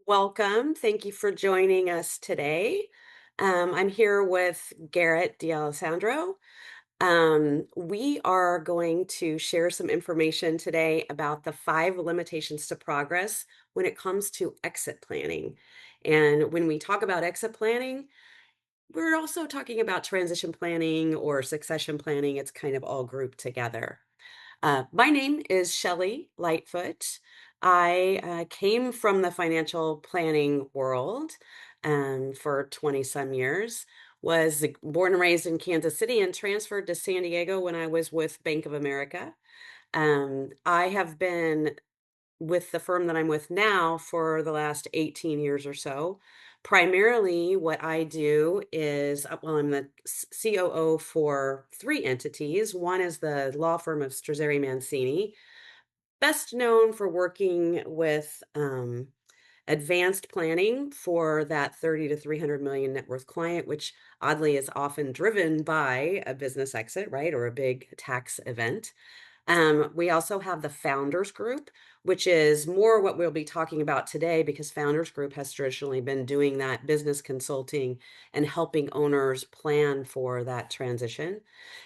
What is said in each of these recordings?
Welcome. Thank you for joining us today. I'm here with Garrett D'Alessandro. We are going to share some information today about the five limitations to progress when it comes to exit planning. And when we talk about exit planning, we're also talking about transition planning or succession planning. It's kind of all grouped together. My name is Shelley Lightfoot. I came from the financial planning world for 20 some years. Was born and raised in Kansas City and transferred to San Diego when I was with Bank of America. I have been with the firm that I'm with now for the last 18 years or so. Primarily, what I do is, well, I'm the COO for three entities. One is the law firm of Strazzeri Mancini, best known for working with advanced planning for that 30 to 300 million net worth client, which oddly is often driven by a business exit, right, or a big tax event. We also have the Founders Group, which is more what we'll be talking about today because Founders Group has traditionally been doing that business consulting and helping owners plan for that transition.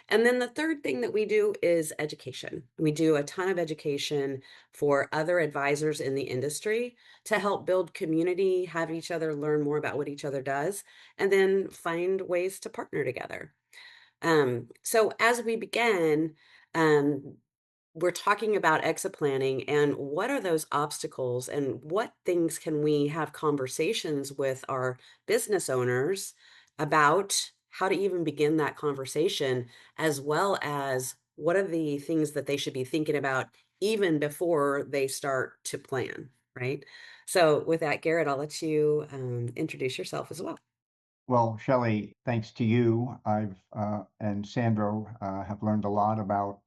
And then the third thing that we do is education. We do a ton of education for other advisors in the industry to help build community, have each other learn more about what each other does, and then find ways to partner together. So as we begin, um, we're talking about exit planning and what are those obstacles and what things can we have conversations with our business owners about how to even begin that conversation, as well as what are the things that they should be thinking about even before they start to plan, right? So, with that, Garrett, I'll let you introduce yourself as well. Well, Shelley, thanks to you, I've and Sandro have learned a lot about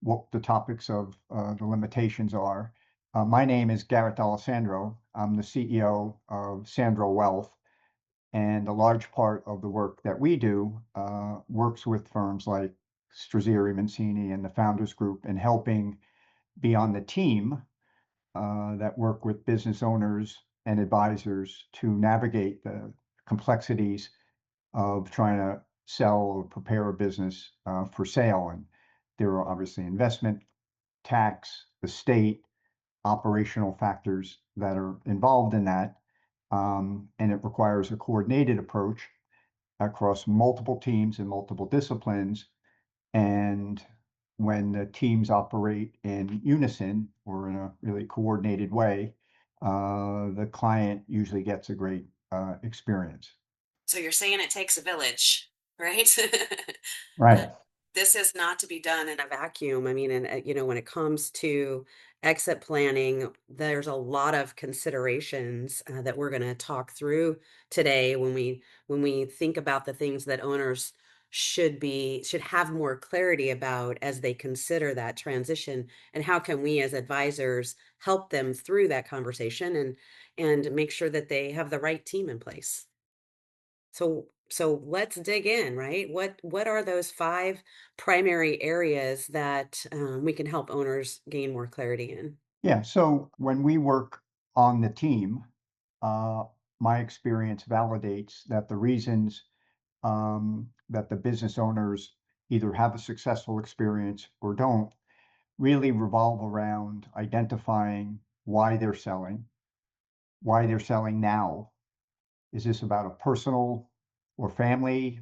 what the topics of the limitations are. My name is Garrett Alessandro. I'm the CEO of Sandro Wealth, and a large part of the work that we do works with firms like Strazzeri Mancini and the Founders Group in helping be on the team that work with business owners and advisors to navigate the complexities of trying to sell or prepare a business for sale. And there are obviously investment, tax, estate, operational factors that are involved in that. And it requires a coordinated approach across multiple teams and multiple disciplines. And when the teams operate in unison or in a really coordinated way, the client usually gets a great experience. So you're saying it takes a village, right? Right. This is not to be done in a vacuum. I mean, and when it comes to exit planning, there's a lot of considerations that we're going to talk through today when we think about the things that owners should have more clarity about as they consider that transition, and how can we as advisors help them through that conversation and make sure that they have the right team in place. So let's dig in, right? What are those five primary areas that we can help owners gain more clarity in? Yeah. So when we work on the team, uh, my experience validates that the reasons that the business owners either have a successful experience or don't really revolve around identifying why they're selling now. Is this about a personal or family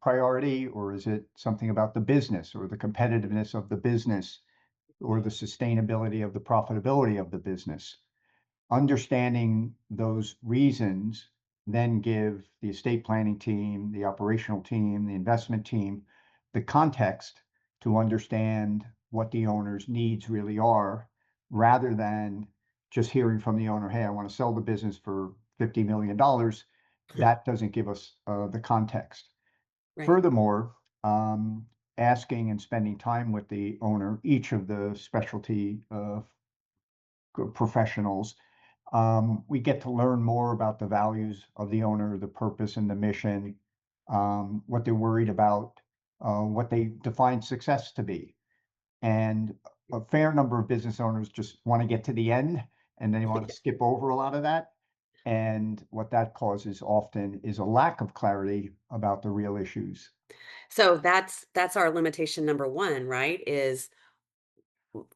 priority, or is it something about the business or the competitiveness of the business or the sustainability of the profitability of the business? Understanding those reasons then give the estate planning team, the operational team, the investment team the context to understand what the owner's needs really are, rather than just hearing from the owner, hey, I want to sell the business for $50 million. That doesn't give us the context. Right. Furthermore, asking and spending time with the owner, each of the specialty professionals, we get to learn more about the values of the owner, the purpose and the mission, what they're worried about, what they define success to be. And a fair number of business owners just want to get to the end and they want to skip over a lot of that. And what that causes often is a lack of clarity about the real issues. So that's our limitation number 1, right? Is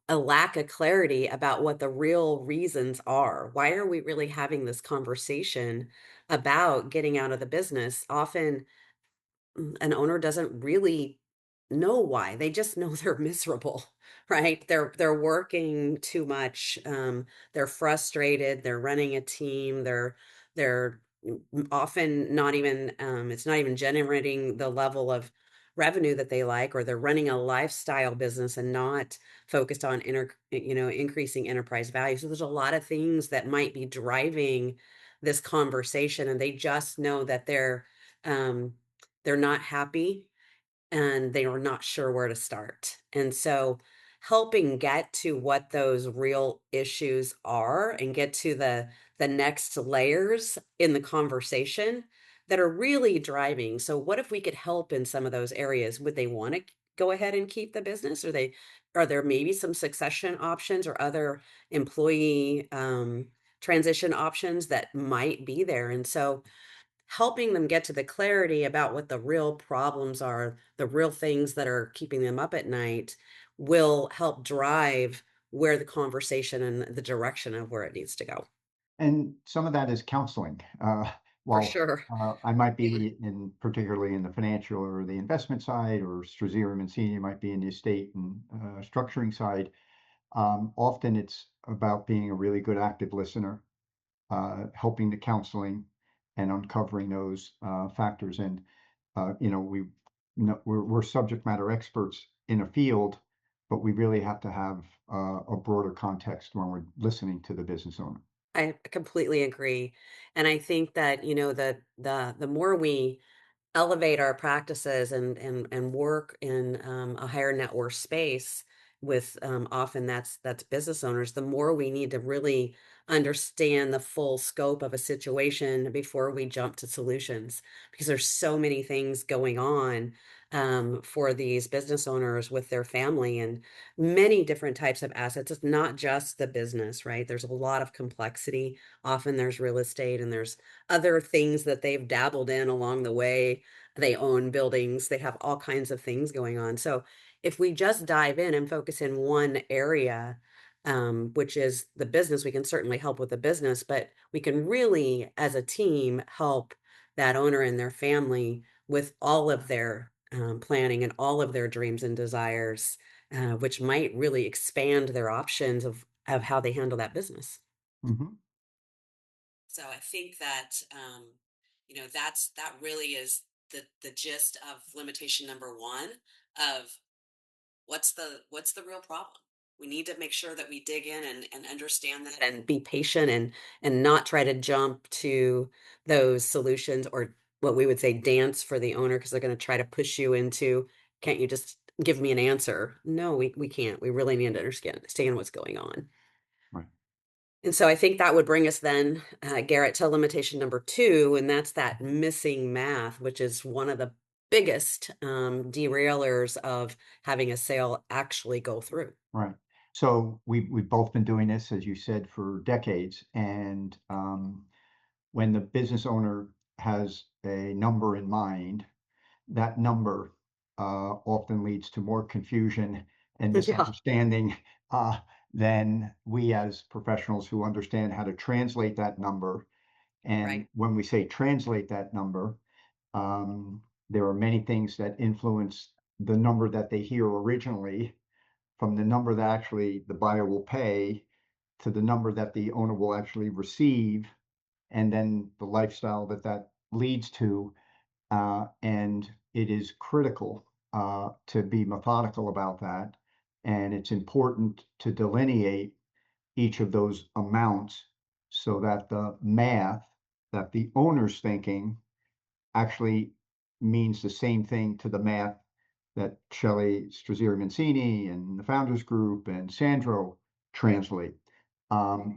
a lack of clarity about what the real reasons are. Why are we really having this conversation about getting out of the business? Often an owner doesn't really know why. They just know they're miserable, right? They're working too much. They're frustrated. They're running a team. They're often not even it's not even generating the level of revenue that they like, or they're running a lifestyle business and not focused on increasing enterprise value. So there's a lot of things that might be driving this conversation, and they just know that um they're not happy and they are not sure where to start. And so helping get to what those real issues are and get to the next layers in the conversation that are really driving. So what if we could help in some of those areas? Would they want to go ahead and keep the business? Are there maybe some succession options or other employee transition options that might be there? And so helping them get to the clarity about what the real problems are, the real things that are keeping them up at night will help drive where the conversation and the direction of where it needs to go. And some of that is counseling. For While sure. I might Yeah. be in particularly in the financial or the investment side, or Strazeer and Senior might be in the estate and structuring side. Often it's about being a really good active listener, helping the counseling and uncovering those factors. And we're subject matter experts in a field, but we really have to have a broader context when we're listening to the business owner. I completely agree. And I think that, the more we elevate our practices and work in a higher net worth space with often that's business owners, the more we need to really understand the full scope of a situation before we jump to solutions, because there's so many things going on for these business owners with their family and many different types of assets. It's not just the business, right? There's a lot of complexity. Often there's real estate and there's other things that they've dabbled in along the way. They own buildings, they have all kinds of things going on. So if we just dive in and focus in one area, which is the business, we can certainly help with the business, but we can really, as a team, help that owner and their family with all of their planning and all of their dreams and desires, which might really expand their options of how they handle that business. Mhm. So I think that that really is the gist of limitation number 1 of what's the real problem. We need to make sure that we dig in and understand that and be patient and not try to jump to those solutions, or what we would say dance for the owner, because they're going to try to push you into, can't you just give me an answer? No, we can't. We really need to understand what's going on. Right. And so I think that would bring us then, Garrett, to limitation number 2, and that's that missing math, which is one of the biggest derailers of having a sale actually go through. Right. So we've both been doing this, as you said, for decades. And when the business owner has a number in mind, that number often leads to more confusion and Yeah, misunderstanding uh, than we as professionals who understand how to translate that number. And right. when we say translate that number, there are many things that influence the number that they hear originally, from the number that actually the buyer will pay to the number that the owner will actually receive, and then the lifestyle that that leads to. And it is critical to be methodical about that. And it's important to delineate each of those amounts so that the math that the owner's thinking actually means the same thing to the math that Shelley Strazieri Mancini and the Founders Group and Sandro translate.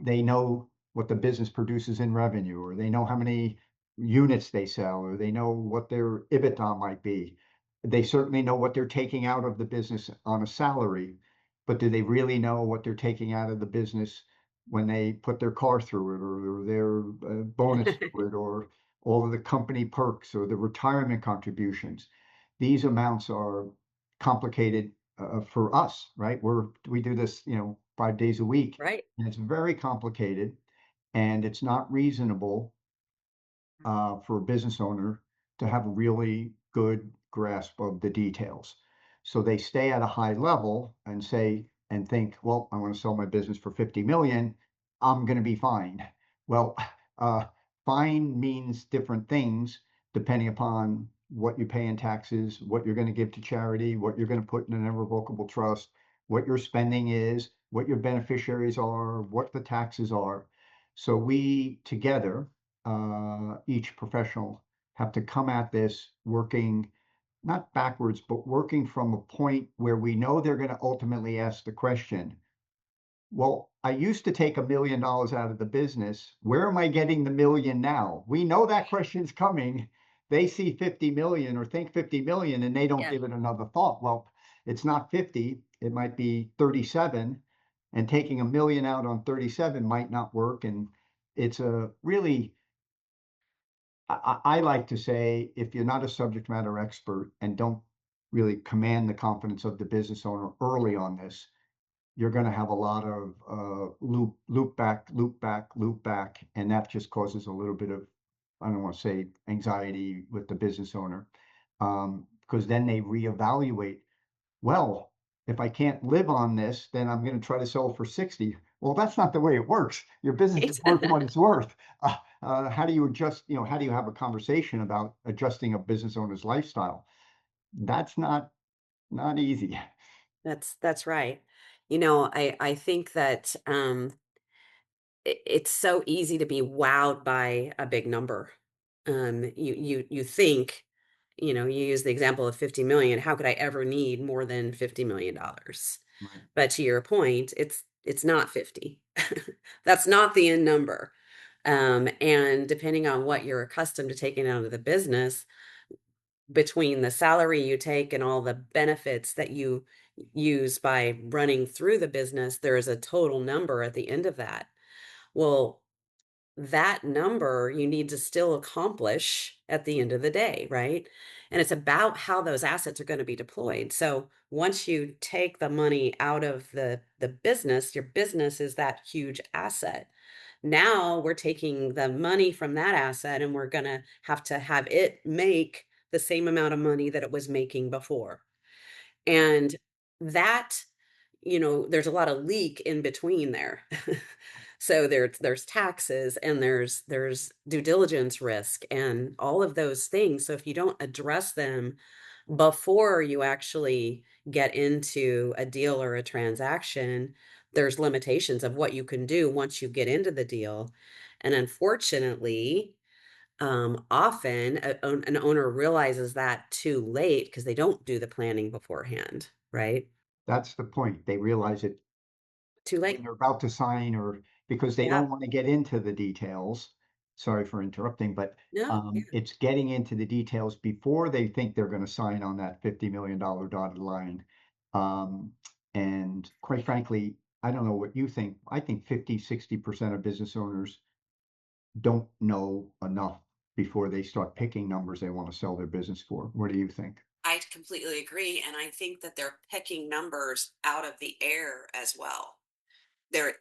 They know what the business produces in revenue, or they know how many units they sell, or they know what their EBITDA might be. They certainly know what they're taking out of the business on a salary, but do they really know what they're taking out of the business when they put their car through it or their bonus through it or all of the company perks or the retirement contributions. These amounts are complicated for us, right? We do this, 5 days a week, Right. and it's very complicated, and it's not reasonable for a business owner to have a really good grasp of the details. So they stay at a high level and say and think, well, I want to sell my business for 50 million. I'm going to be fine. Well, uh, fine means different things depending upon what you pay in taxes, what you're going to give to charity, what you're going to put in an irrevocable trust, what your spending is, what your beneficiaries are, what the taxes are. So we together, each professional have to come at this working not backwards, but working from a point where we know they're going to ultimately ask the question, well, I used to take $1 million out of the business. Where am I getting the million now? We know that question's coming. They see 50 million or think 50 million and they don't Yeah. give it another thought. Well, it's not 50, it might be 37, and taking a million out on 37 might not work. And it's a really I like to say, if you're not a subject matter expert and don't really command the confidence of the business owner early on this, you're going to have a lot of loop back, loop back, loop back, and that just causes a little bit of, I don't want to say anxiety with the business owner, because then they reevaluate. Well, if I can't live on this, then I'm going to try to sell for 60. Well, that's not the way it works. Your business is worth what it's worth. How do you adjust? How do you have a conversation about adjusting a business owner's lifestyle? That's not easy. That's right. I think that it's so easy to be wowed by a big number. You think, you use the example of 50 million. How could I ever need more than $50 million? Right. But to your point, it's not 50. That's not the end number. And depending on what you're accustomed to taking out of the business, between the salary you take and all the benefits that you use by running through the business, there is a total number at the end of that. Well, that number you need to still accomplish at the end of the day, right? And it's about how those assets are going to be deployed. So once you take the money out of the business, your business is that huge asset. Now we're taking the money from that asset and we're going to have it make the same amount of money that it was making before. And that, there's a lot of leak in between there. So there's taxes and there's due diligence risk and all of those things. So if you don't address them before you actually get into a deal or a transaction, there's limitations of what you can do once you get into the deal. And unfortunately, often an owner realizes that too late because they don't do the planning beforehand, right? That's the point. They realize it Too when late. they're about to sign or because they Yeah. don't want to get into the details. Sorry for interrupting, but No. Yeah. it's getting into the details before they think they're going to sign on that $50 million dotted line. Um, and quite frankly, I don't know what you think. I think 50, 60% of business owners don't know enough before they start picking numbers they want to sell their business for. What do you think? I completely agree. And I think that they're picking numbers out of the air as well. They're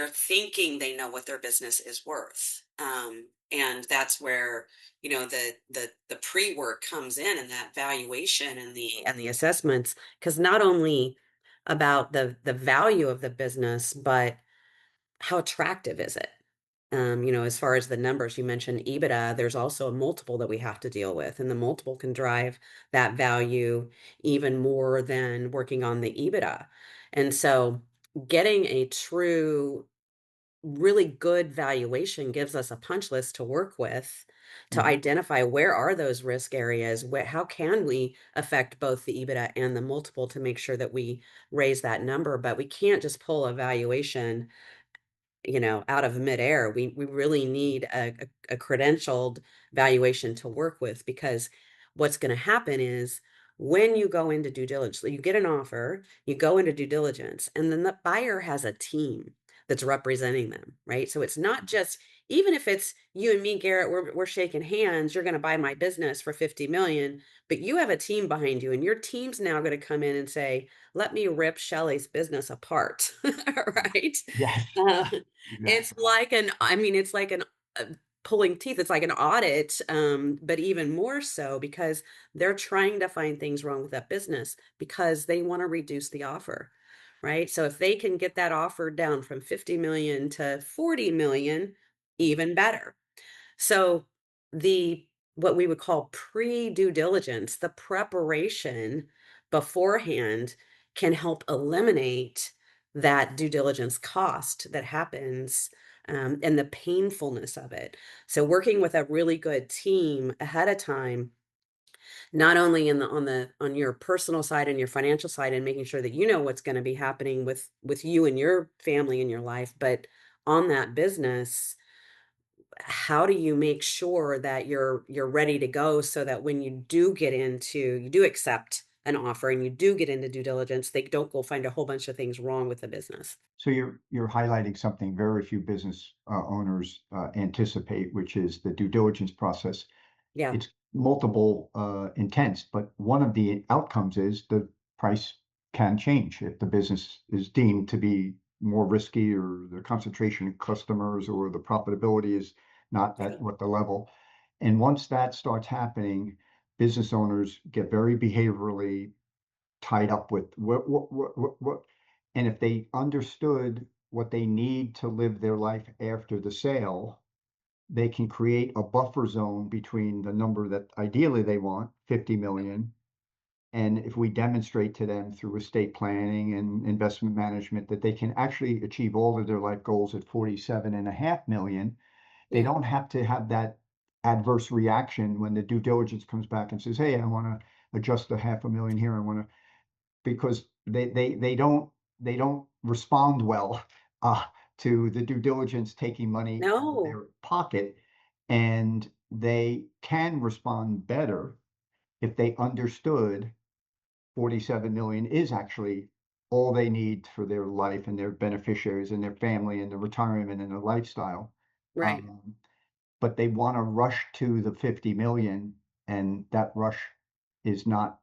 thinking they know what their business is worth. And that's where, the pre-work comes in and that valuation and the assessments, because not only about the value of the business, but how attractive is it? As far as the numbers, you mentioned EBITDA, there's also a multiple that we have to deal with, and the multiple can drive that value even more than working on the EBITDA. And so getting a true, really good valuation gives us a punch list to work with to Mhm. identify where are those risk areas, how can we affect both the EBITDA and the multiple to make sure that we raise that number. But we can't just pull a valuation out of midair. We really need a credentialed valuation to work with, because what's going to happen is when you go into due diligence, you get an offer, you go into due diligence, and then the buyer has a team. that's representing them, right? So it's not just, even if it's you and me, Garrett, we're shaking hands, you're going to buy my business for 50 million, but you have a team behind you, and your team's now going to come in and say, let me rip Shelley's business apart, right? Yes, Uh, it's exactly. like I mean, it's like uh, pulling teeth. It's like an audit, but even more so because they're trying to find things wrong with that business because they want to reduce the offer, right? So if they can get that offer down from 50 million to 40 million, even better. So the what we would call pre-due diligence, the preparation beforehand can help eliminate that due diligence cost that happens, and the painfulness of it. So working with a really good team ahead of time, not only in the on your personal side and your financial side and making sure that you know what's going to be happening with you and your family and your life, but on that business, how do you make sure that you're ready to go so that when you do accept an offer and you do get into due diligence, they don't go find a whole bunch of things wrong with the business. So you're highlighting something very few business owners anticipate, which is the due diligence process. Yeah. It's multiple intents, but one of the outcomes is the price can change if the business is deemed to be more risky, or the concentration of customers, or the profitability is not Yeah. at what the level. And once that starts happening, business owners get very behaviorally tied up with what, and if they understood what they need to live their life after the sale, they can create a buffer zone between the number that ideally they want, 50 million. And if we demonstrate to them through estate planning and investment management that they can actually achieve all of their life goals at 47.5 million, they Yeah. don't have to have that adverse reaction when the due diligence comes back and says, hey, I want to adjust the half a million here. I want to, because they don't respond well uh, to the due diligence taking money out of No. their pocket, and they can respond better if they understood 47 million is actually all they need for their life and their beneficiaries and their family and their retirement and their lifestyle. Right. Um, but they want to rush to the 50 million, and that rush is not,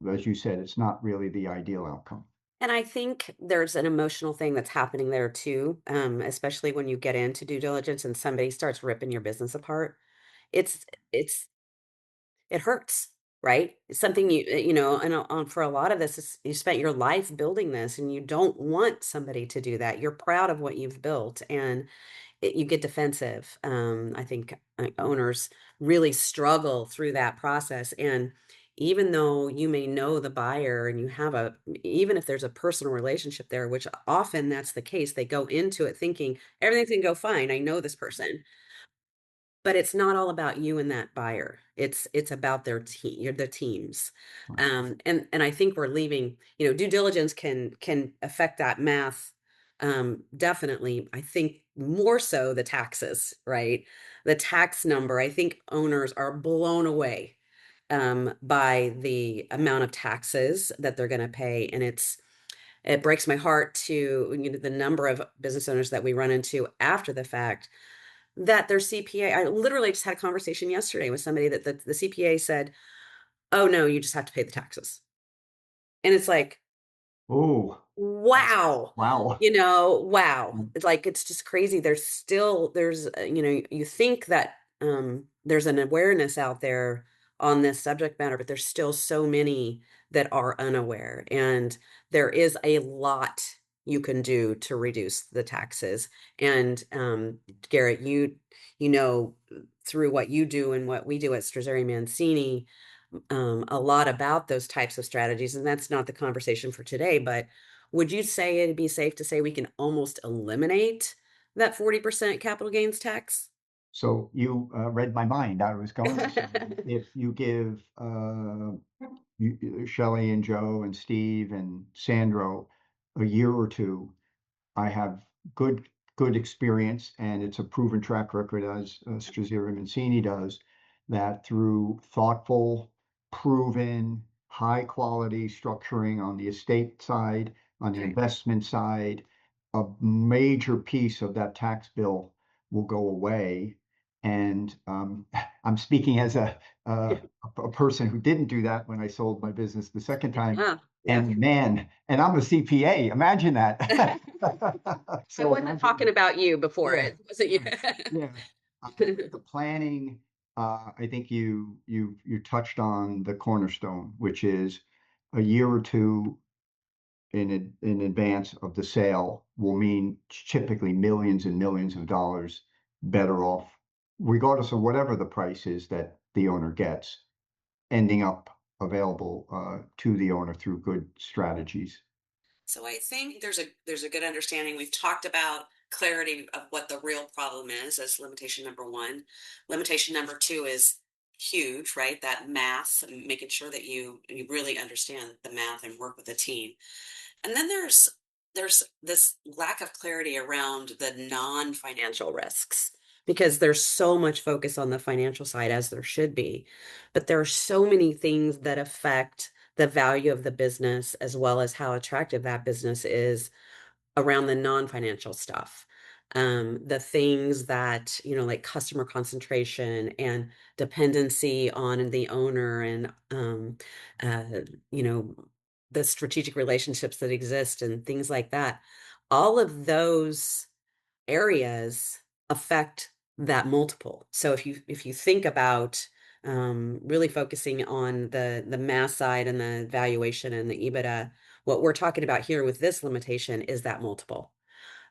as you said, it's not really the ideal outcome. And I think there's an emotional thing that's happening there too, especially when you get into due diligence and somebody starts ripping your business apart. It's it's it hurts, right? It's something you know, and for a lot of this, is you spent your life building this, and you don't want somebody to do that. You're proud of what you've built, and you get defensive. I think owners really struggle through that process, and even though you may know the buyer and you have even if there's a personal relationship there, which often that's the case, they go into it thinking everything's gonna go fine. I know this person, but it's not all about you and that buyer. It's about their team, the teams. Right. And I think we're leaving, due diligence can affect that math. Definitely. I think more so the taxes, right? The tax number. I think owners are blown away by the amount of taxes that they're going to pay. And it breaks my heart to, the number of business owners that we run into after the fact that their CPA, I literally just had a conversation yesterday with somebody that the CPA said, "Oh no, you just have to pay the taxes." And it's like, Oh, wow. wow. Wow. It's like it's just crazy. You think that there's an awareness out there on this subject matter, but there's still so many that are unaware. And there is a lot you can do to reduce the taxes. And Garrett, you know through what you do and what we do at Struzari Mancini, a lot about those types of strategies. And that's not the conversation for today, but would you say it'd be safe to say we can almost eliminate that 40% capital gains tax? So you read my mind. I was going to say, if you give Shelley and Joe and Steve and Sandro a year or two, I have good experience, and it's a proven track record, as Struzzi Mancini does, that through thoughtful, proven, high quality structuring on the estate side, on the Right. investment side, a major piece of that tax bill will go away. And I'm speaking as a person who didn't do that when I sold my business the second time. Yeah, yeah. And man, and I'm a CPA. Imagine that. I So wasn't imagine, talking about you before yeah, it, wasn't you? yeah, yeah. The planning. I think you touched on the cornerstone, which is a year or two in advance of the sale will mean typically millions and millions of dollars better off, regardless of whatever the price is that the owner gets, ending up available to the owner through good strategies. So I think there's a good understanding. We've talked about clarity of what the real problem is as limitation number one. Limitation number two is huge, right? That math, and making sure that you really understand the math and work with a team. And then there's this lack of clarity around the non-financial risks because there's so much focus on the financial side as there should be. But there are so many things that affect the value of the business as well as how attractive that business is around the non-financial stuff. The things that, like customer concentration and dependency on the owner and, uh, you know, the strategic relationships that exist and things like that. All of those areas affect that multiple. So if you think about really focusing on the math side and the valuation and the EBITDA, what we're talking about here with this limitation is that multiple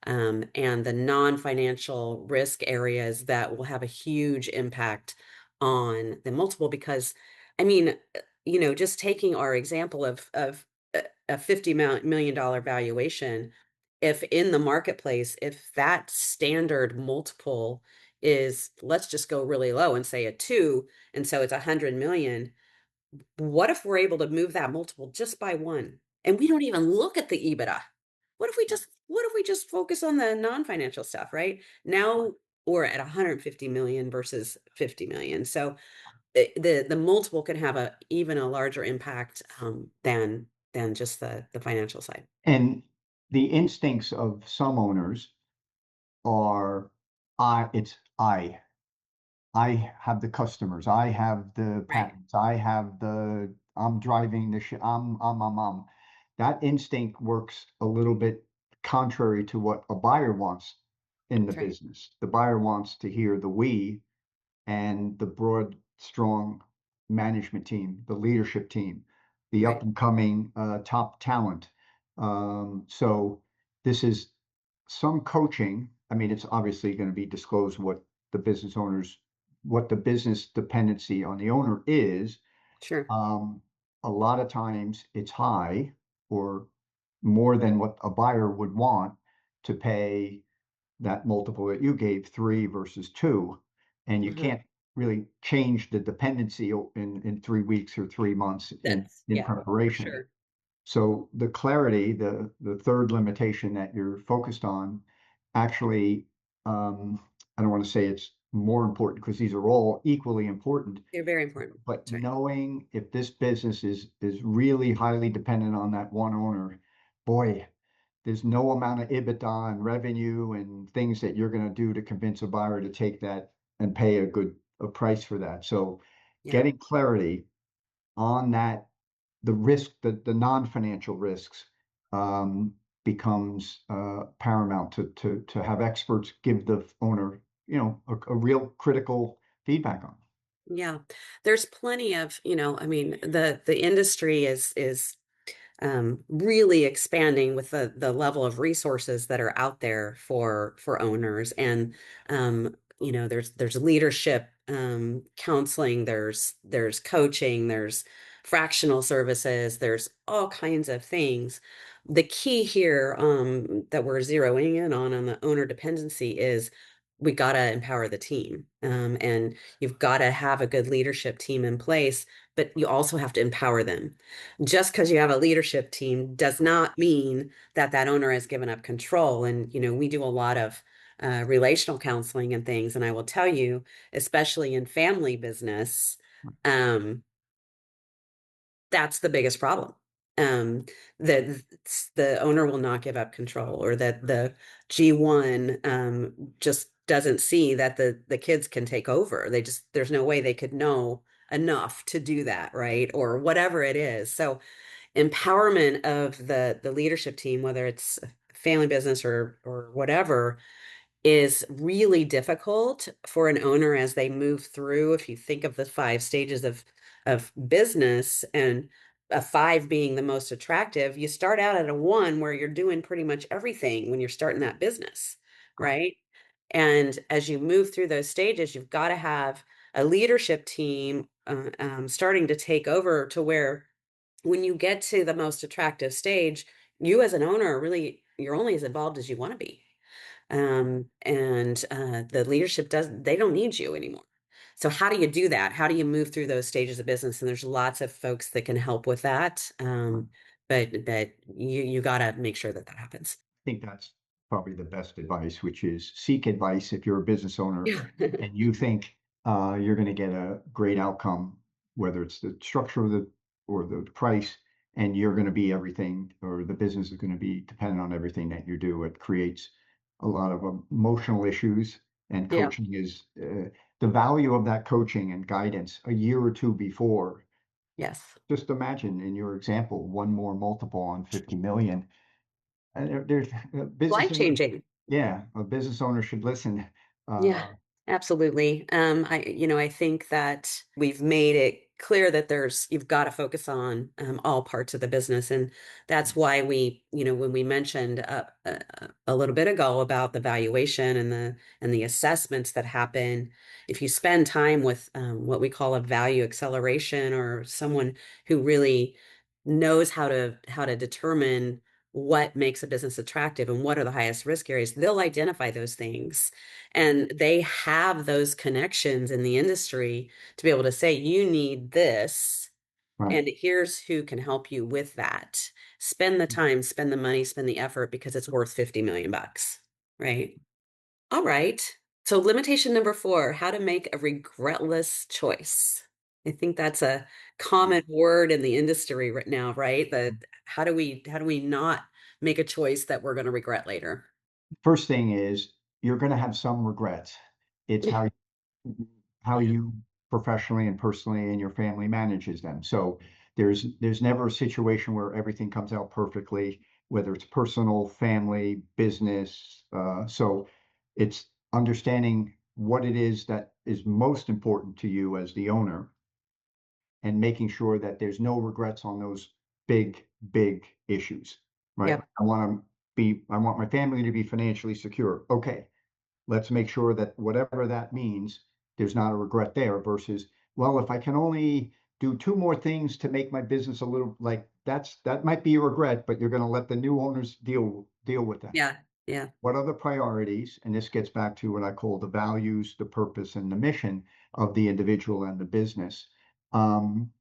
and the non-financial risk areas that will have a huge impact on the multiple. Because, I mean, just taking our example of a $50 million valuation, if in the marketplace, if that standard multiple is, let's just go really low and say a two, and so it's 100 million. What if we're able to move that multiple just by one? And we don't even look at the EBITDA. What if we just focus on the non-financial stuff, right? Now we're at 150 million versus 50 million. So the multiple can have a even a larger impact than just the financial side. And the instincts of some owners are, I. I have the customers. I have the Right. patents. I'm driving the shit. That instinct works a little bit contrary to what a buyer wants in the That's right. business. The buyer wants to hear the we and the broad, strong management team, the leadership team, the up Right. and coming top talent. So this is some coaching. I mean, it's obviously going to be disclosed what the business dependency on the owner is. Sure. Um, a lot of times it's high or more than what a buyer would want to pay that multiple that you gave, three versus two, and you Hmm. can't really change the dependency in 3 weeks or 3 months That's, in yeah, for preparation. sure. So the clarity, the third limitation that you're focused on, actually, I don't want to say it's more important because these are all equally important, They're very important. but That's right. knowing if this business is really highly dependent on that one owner, boy, there's no amount of EBITDA and revenue and things that you're going to do to convince a buyer to take that and pay a price for that. So Yeah. getting clarity on that, the risk, the non-financial risks, um, becomes paramount to have experts give the owner, a real critical feedback on. Yeah. There's plenty of, I mean, the industry is really expanding with the level of resources that are out there for owners. And there's leadership counseling, there's coaching, there's fractional services, there's all kinds of things. The key here that we're zeroing in on the owner dependency is we got to empower the team, and you've got to have a good leadership team in place, but you also have to empower them. Just because you have a leadership team does not mean that that owner has given up control. And, we do a lot of relational counseling and things. And I will tell you, especially in family business, um, that's the biggest problem. um, that the owner will not give up control, or that the G1 just doesn't see that the kids can take over. There's no way they could know enough to do that, right? Or whatever it is. So empowerment of the leadership team, whether it's a family business or whatever, is really difficult for an owner as they move through. If you think of the five stages of business, and a five being the most attractive, you start out at a one where you're doing pretty much everything when you're starting that business, right? And as you move through those stages, you've got to have a leadership team starting to take over, to where when you get to the most attractive stage, you as an owner are really, you're only as involved as you want to be. The leadership they don't need you anymore. So how do you do that? How do you move through those stages of business? And there's lots of folks that can help with that. But you got to make sure that that happens. Think that's probably the best advice, which is seek advice if you're a business owner Yeah. and you think you're going to get a great outcome, whether it's the structure of the or the price, and you're going to be everything, or the business is going to be dependent on everything that you do. It creates a lot of emotional issues, and Yeah. coaching is the value of that coaching and guidance a year or two before. Yes. Just imagine in your example, one more multiple on 50 million. And there's a business Life owner, changing. yeah, a business owner should listen. Yeah, Uh, absolutely. I think that we've made it clear that you've got to focus on all parts of the business. And that's why when we mentioned a little bit ago about the valuation and the assessments that happen, if you spend time with what we call a value acceleration, or someone who really knows how to determine what makes a business attractive and what are the highest risk areas, they'll identify those things, and they have those connections in the industry to be able to say, you need this, right. and here's who can help you with that. Spend the time, spend the money, spend the effort, because it's worth 50 million bucks, right? All right. So limitation number four, how to make a regretless choice. I think that's a common word in the industry right now, right? That how do we not make a choice that we're going to regret later? First thing is you're going to have some regrets. It's how Yeah. you professionally and personally and your family manages them. So there's never a situation where everything comes out perfectly, whether it's personal, family, business. So it's understanding what it is that is most important to you as the owner, and making sure that there's no regrets on those big, big issues, right? Yep. I want my family to be financially secure. Okay, let's make sure that whatever that means, there's not a regret there versus, well, if I can only do two more things to make my business a little like that might be a regret, but you're going to let the new owners deal with that. Yeah. Yeah. What are the priorities? And this gets back to what I call the values, the purpose, and the mission of the individual and the business. Um,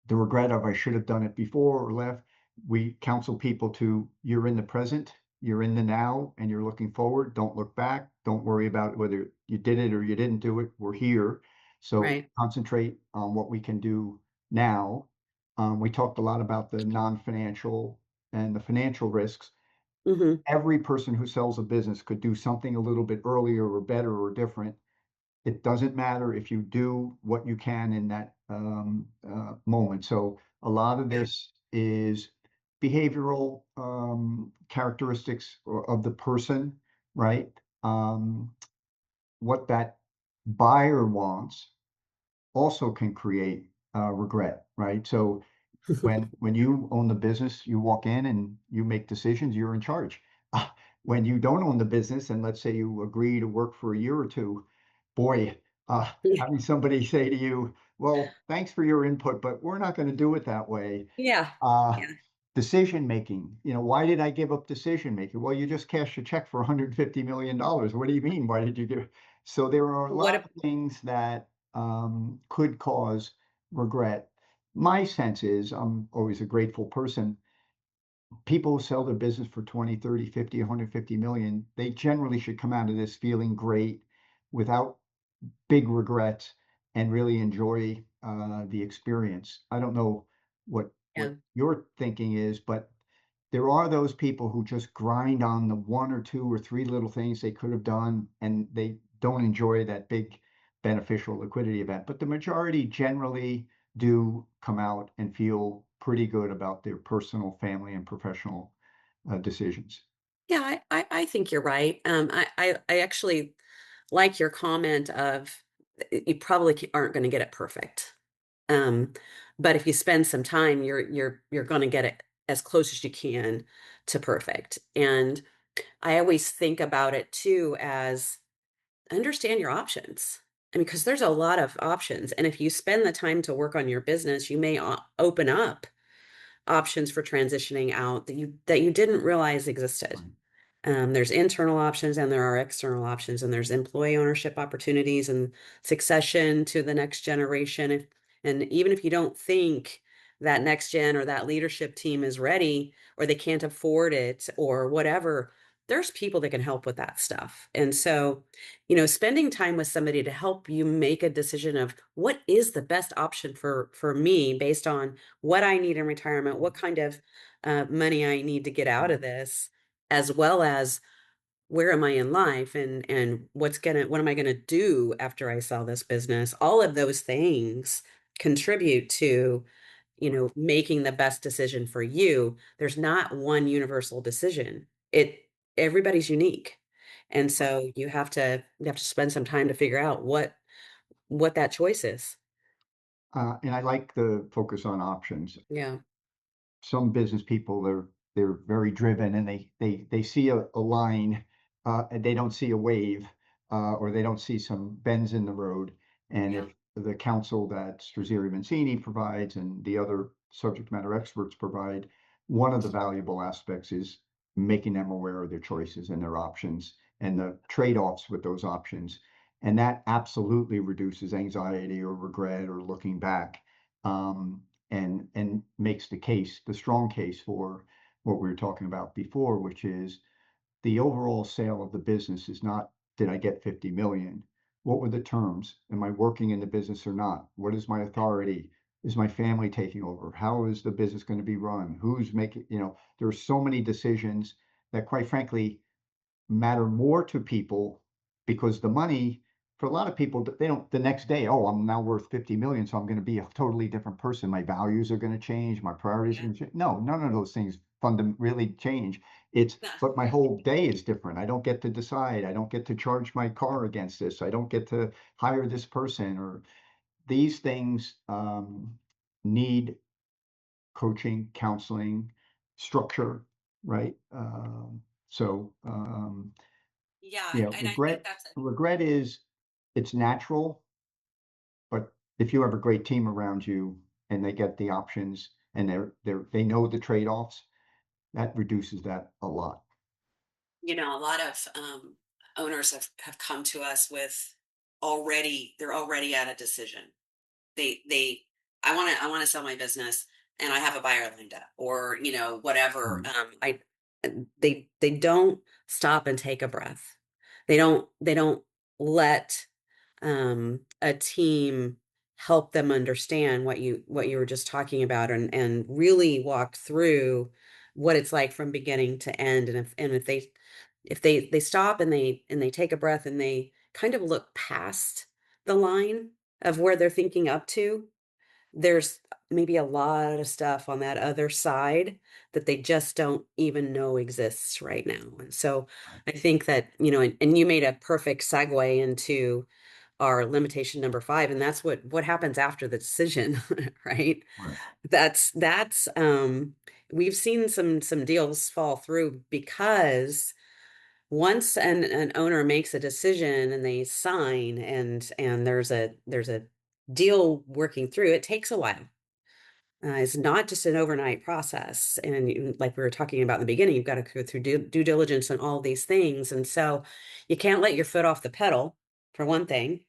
the regret of I should have done it before or left. We counsel people to you're in the present, you're in the now, and you're looking forward. Don't look back. Don't worry about whether you did it or you didn't do it. We're here. So Right. concentrate on what we can do now. We talked a lot about the non-financial and the financial risks. Hmm. Every person who sells a business could do something a little bit earlier or better or different. It doesn't matter if you do what you can in that moment. So a lot of Yeah. this is behavioral characteristics of the person, right? What that buyer wants also can create regret, right? So when you own the business, you walk in and you make decisions, you're in charge. When you don't own the business, and let's say you agree to work for a year or two, boy, Yeah. having somebody say to you, "Well, thanks for your input, but we're not going to do it that way." Yeah. Uh, Yeah. Decision making, why did I give up decision making? Well, you just cashed a check for $150 million. What do you mean? Why did you give? So there are a What lot a, of things that could cause regret. My sense is I'm always a grateful person. People who sell their business for 20, 30, 50, 150 million, they generally should come out of this feeling great without big regrets and really enjoy the experience. I don't know what Yeah. what your thinking is, but there are those people who just grind on the one or two or three little things they could have done, and they don't enjoy that big beneficial liquidity event. But the majority generally do come out and feel pretty good about their personal, family, and professional decisions. Yeah, I think you're right. I actually like your comment of you probably aren't going to get it perfect. Um, but if you spend some time, you're going to get it as close as you can to perfect. And I always think about it too as understand your options. I mean, because there's a lot of options, and if you spend the time to work on your business, you may open up options for transitioning out that you didn't realize existed. Right. There's internal options and there are external options, and there's employee ownership opportunities and succession to the next generation. And even if you don't think that next gen or that leadership team is ready or they can't afford it or whatever, there's people that can help with that stuff. And so, spending time with somebody to help you make a decision of what is the best option for me based on what I need in retirement, what kind of money I need to get out of this, as well as where am I in life and what am I gonna do after I sell this business? All of those things contribute to, making the best decision for you. There's not one universal decision. Everybody's unique. And so you have to spend some time to figure out what that choice is. And I like the focus on options. Yeah. Some business people, they're very driven, and they see a line, and they don't see a wave, or they don't see some bends in the road. And Yeah. if the counsel that Strazzeri Mancini provides and the other subject matter experts provide, one of the valuable aspects is making them aware of their choices and their options and the trade-offs with those options. And that absolutely reduces anxiety or regret or looking back. And makes the strong case for what we were talking about before, which is the overall sale of the business is not, did I get 50 million? What were the terms? Am I working in the business or not? What is my authority? Is my family taking over? How is the business going to be run? Who's making, there are so many decisions that, quite frankly, matter more to people, because the money, for a lot of people, they don't, the next day, oh, I'm now worth 50 million, so I'm going to be a totally different person. My values are going to change, my priorities are Yeah. going to change. No, none of those things really change. It's, No. but my whole day is different. I don't get to decide. I don't get to charge my car against this. I don't get to hire this person, or these things need coaching, counseling, structure, right? So Yeah, yeah, and I think that's it. regret is, it's natural, but if you have a great team around you and they get the options and they know the trade-offs, that reduces that a lot. A lot of owners have come to us with they're already at a decision. They I want to sell my business and I have a buyer lined up or whatever. Right, I they don't stop and take a breath. They don't let a team help them understand what you were just talking about and really walk through what it's like from beginning to end. And if they stop and they take a breath and they kind of look past the line of where they're thinking up to, there's maybe a lot of stuff on that other side that they just don't even know exists right now. And so right, I think that, and you made a perfect segue into our limitation number 5, and that's what happens after the decision, right? right, That's we've seen some deals fall through because once an owner makes a decision and they sign and there's a deal working through, it takes a while. It's not just an overnight process. And like we were talking about in the beginning, you've got to go through due diligence and all these things. And so you can't let your foot off the pedal, for one thing,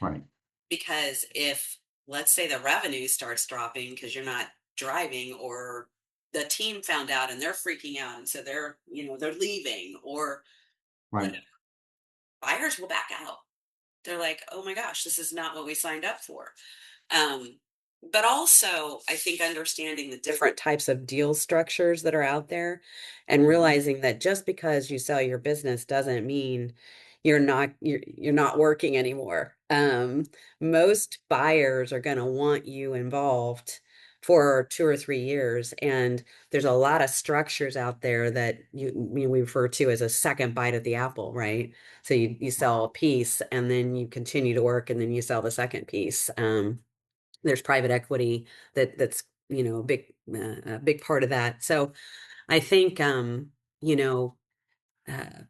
right, because if, let's say, the revenue starts dropping because you're not driving, or the team found out and they're freaking out. And so they're leaving or right, whatever, buyers will back out. They're like, oh my gosh, this is not what we signed up for. Um, but also, I think understanding the different types of deal structures that are out there and Mhm. realizing that just because you sell your business doesn't mean you're not working anymore. Most buyers are going to want you involved for 2 or 3 years, and there's a lot of structures out there that we refer to as a second bite of the apple, right? So you sell a piece and then you continue to work and then you sell the second piece. There's private equity that's a big part of that. So I think you know uh,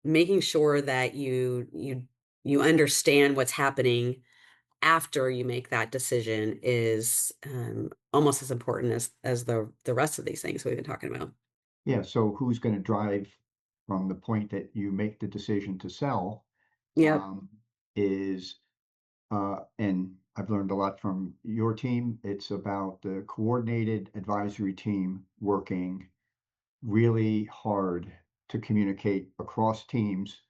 making sure that you understand what's happening after you make that decision is almost as important as the rest of these things we've been talking about. Yeah, so who's going to drive from the point that you make the decision to sell Yep. um, is, and I've learned a lot from your team. It's about the coordinated advisory team working really hard to communicate across teams,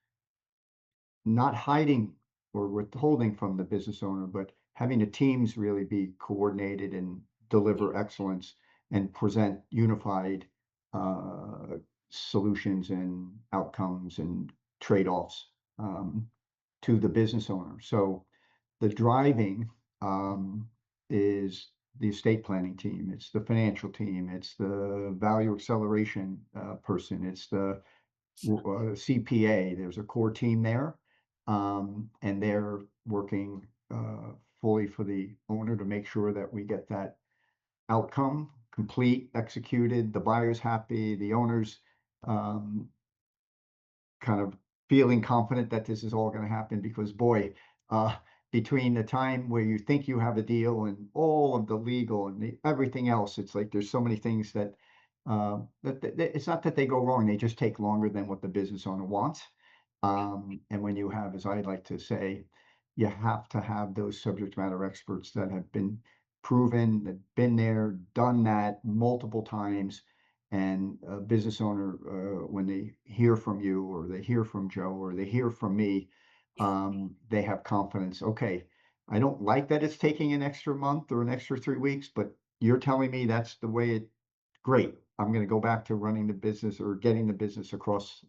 not hiding or withholding from the business owner, but having the teams really be coordinated and deliver excellence and present unified uh, solutions and outcomes and trade-offs um, to the business owner. So the driving is the estate planning team, it's the financial team, it's the value acceleration person, it's the CPA. There's a core team there, and they're working fully for the owner to make sure that we get that outcome complete, executed, the buyer's happy, the owner's um, kind of feeling confident that this is all going to happen because boy, uh, between the time where you think you have a deal and all of the legal and everything else, it's like there's so many things that it's not that they go wrong, they just take longer than what the business owner wants. And when you have, as I like to say, you have to have those subject matter experts that have been proven, that been there, done that multiple times, and a business owner, when they hear from you or they hear from Joe or they hear from me, Yeah. they have confidence. Okay, I don't like that it's taking an extra month or an extra 3 weeks, but you're telling me that's the way it, great. I'm going to go back to running the business or getting the business across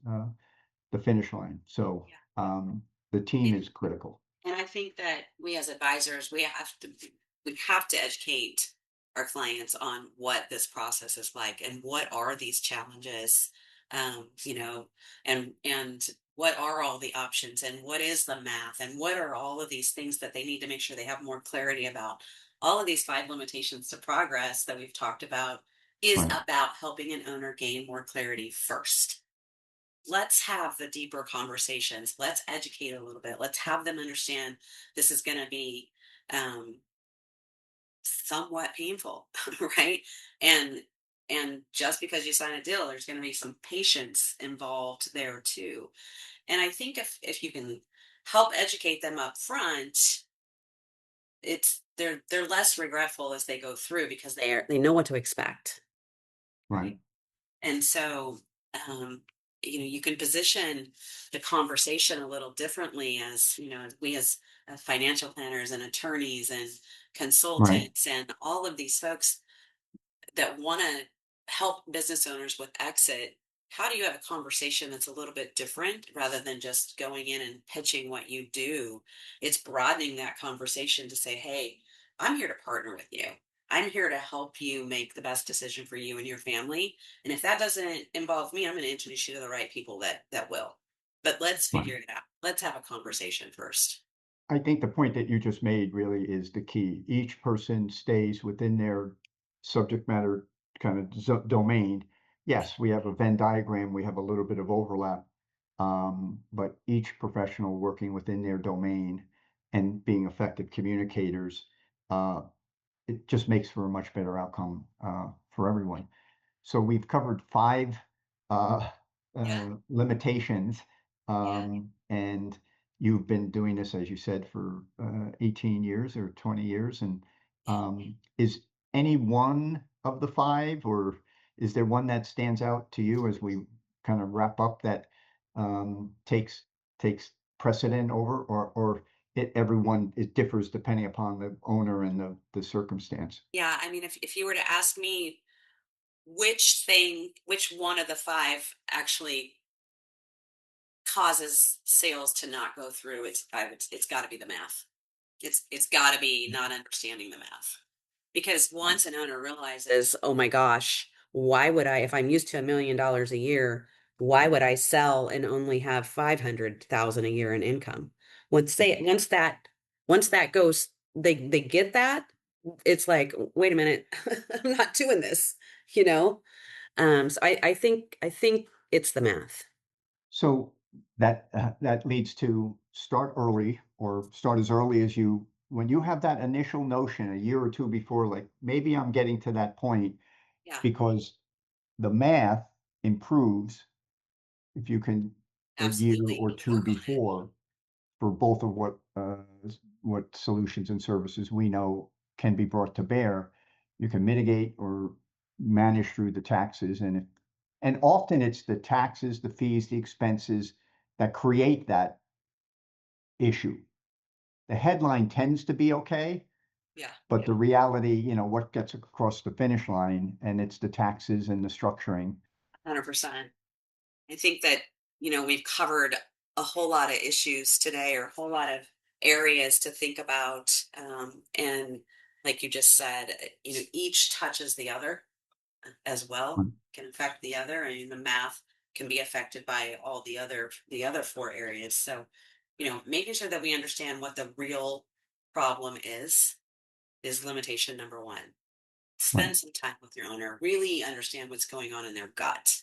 the finish line. So the team And is critical. And I think that we as advisors, we have to educate our clients on what this process is like and what are these challenges, you know, and what are all the options and what is the math and what are all of these things that they need to make sure they have more clarity about. All of these five limitations to progress that we've talked about is Right, about helping an owner gain more clarity first. Let's have the deeper conversations. Let's educate a little bit. Let's have them understand this is going to be um, somewhat painful, right? And and just because you sign a deal, there's going to be some patience involved there too. And I think if you can help educate them up front, they're less regretful as they go through because they know what to expect, right, right? And so, um, you can position the conversation a little differently as, we as financial planners and attorneys and right, consultants and all of these folks that want to help business owners with exit. How do you have a conversation that's a little bit different rather than just going in and pitching what you do? It's broadening that conversation to say, hey, I'm here to partner with you. I'm here to help you make the best decision for you and your family. And if that doesn't involve me, I'm going to introduce you to the right people that will. But let's right. figure it out. Let's have a conversation first. I think the point that you just made really is the key. Each person stays within their subject matter kind of domain. Yes, we have a Venn diagram, we have a little bit of overlap, but each professional working within their domain and being effective communicators, uh, it just makes for a much better outcome for everyone. So we've covered five uh, Yeah. limitations, Yeah. and you've been doing this, as you said, for 18 years or 20 years. And Yeah. is any one of the five, or is there one that stands out to you as we kind of wrap up that takes precedent over, or it differs depending upon the owner and the circumstance. Yeah, I mean, if you were to ask me which one of the five actually causes sales to not go through, it's got to be the math. It's got to be not understanding the math. Because once an owner realizes, oh my gosh, why would I, if I'm used to $1 million a year, why would I sell and only have 500,000 a year in income? Once that goes, they get that. It's like, wait a minute, I'm not doing this, you know? So I think it's the math. So that leads to start early, or start as early as you when you have that initial notion a year or two before, like maybe I'm getting to that point, Yeah, because the math improves if you can a year absolutely. or two Work on it. before, for both of what solutions and services we know can be brought to bear. You can mitigate or manage through the taxes, and often it's the taxes, the fees, the expenses that create that issue. The headline tends to be okay, Yeah, but the reality, what gets across the finish line, and it's the taxes and the structuring. 100%. I think that, we've covered a whole lot of issues today, or a whole lot of areas to think about. And like you just said, each touches the other as well, Right. can affect the other. I mean, the math can be affected by all the other four areas. So, making sure that we understand what the real problem is limitation number one. Right. Spend some time with your owner, really understand what's going on in their gut,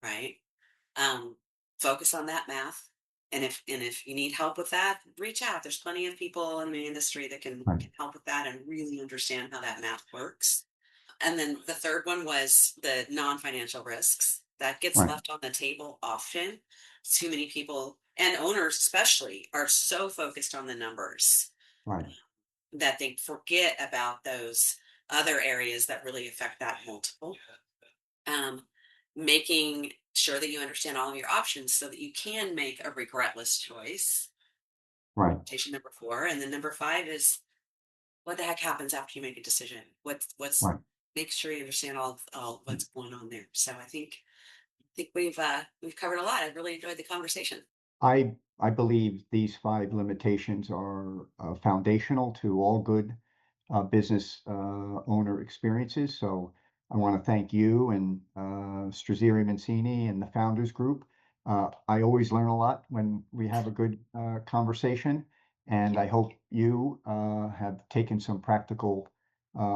right? um, Focus on that math. And if you need help with that, reach out. There's plenty of people in the industry that can Right. can help with that and really understand how that math works. And then the third one was the non-financial risks that gets Right. left on the table often. Too many people and owners especially are so focused on the numbers Right. that they forget about those other areas that really affect that multiple. um, Making sure that you understand all of your options so that you can make a regretless choice. Right. Station number four, and then number five is what the heck happens after you make a decision. What's Right. Make sure you understand all what's going on there. So I think we've covered a lot. I've really enjoyed the conversation. I believe these five limitations are foundational to all good business owner experiences. So I want to thank you and Strazzeri Mancini and the Founders Group. I always learn a lot when we have a good conversation, Thank and you. I hope you have taken some practical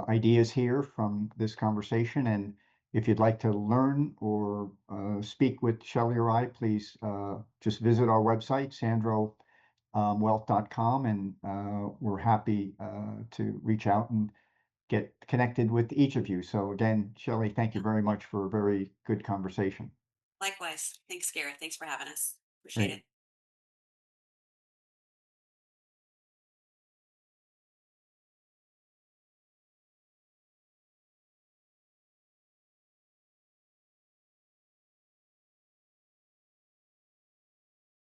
ideas here from this conversation. And if you'd like to learn or speak with Shelley or I, please just visit our website, sandrowealth.com, and we're happy to reach out and get connected with each of you. So again, Shelley, thank you Yeah. very much for a very good conversation. Likewise. Thanks, Garrett. Thanks for having us. Appreciate Great. it.